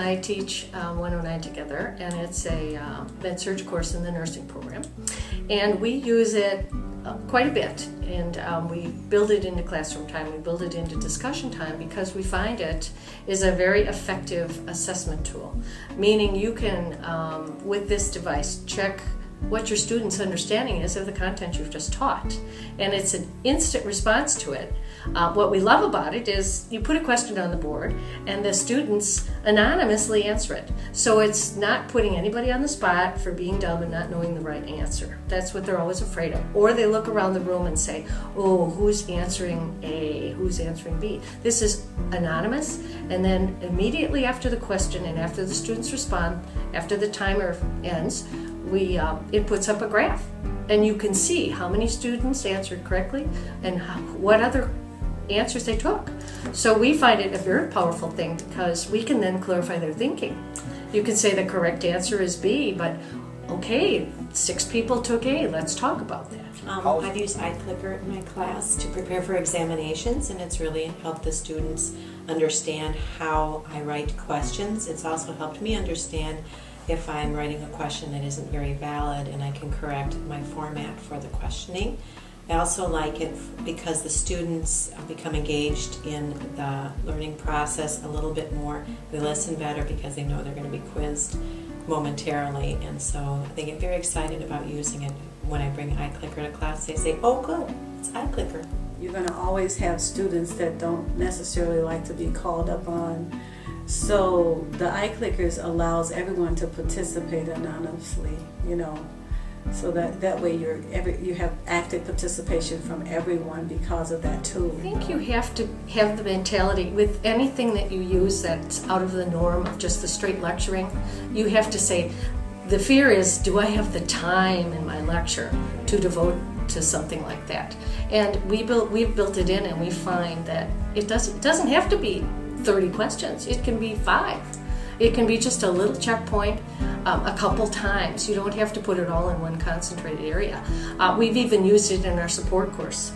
I teach 109 together, and it's a med-surg course in the nursing program. And we use it quite a bit, and we build it into classroom time, we build it into discussion time, because we find it is a very effective assessment tool. Meaning you can, with this device, check what your students' understanding is of the content you've just taught. And it's an instant response to it. What we love about it is you put a question on the board and the students anonymously answer it. So it's not putting anybody on the spot for being dumb and not knowing the right answer. That's what they're always afraid of. Or they look around the room and say, oh, who's answering A, who's answering B? This is anonymous, and then immediately after the question and after the students respond, after the timer ends, it puts up a graph, and you can see how many students answered correctly and what other answers they took. So we find it a very powerful thing, because we can then clarify their thinking. You can say the correct answer is B, but okay, 6 people took A, let's talk about that. I've used iClicker in my class to prepare for examinations, and it's really helped the students understand how I write questions. It's also helped me understand if I'm writing a question that isn't very valid, and I can correct my format for the questioning. I also like it because the students become engaged in the learning process a little bit more. They listen better because they know they're going to be quizzed momentarily, and so they get very excited about using it. When I bring iClicker to class, they say, oh good, it's iClicker. You're going to always have students that don't necessarily like to be called up on. So the iClickers allows everyone to participate anonymously, you know, so that way you have active participation from everyone because of that tool. I think you have to have the mentality with anything that you use that's out of the norm of just the straight lecturing. You have to say, the fear is, do I have the time in my lecture to devote to something like that? And we've built it in, and we find that it doesn't have to be 30 questions. It can be 5. It can be just a little checkpoint a couple times. You don't have to put it all in one concentrated area. We've even used it in our support course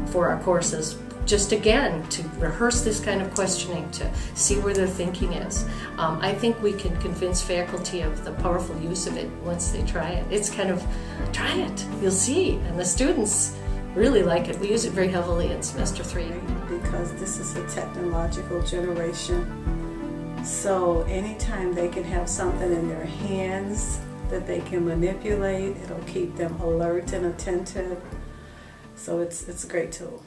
for our courses, just again to rehearse this kind of questioning, to see where their thinking is. I think we can convince faculty of the powerful use of it once they try it. It's kind of, try it, you'll see. And the students really like it. We use it very heavily in semester 3. Because this is a technological generation. So anytime they can have something in their hands that they can manipulate, it'll keep them alert and attentive. So it's a great tool.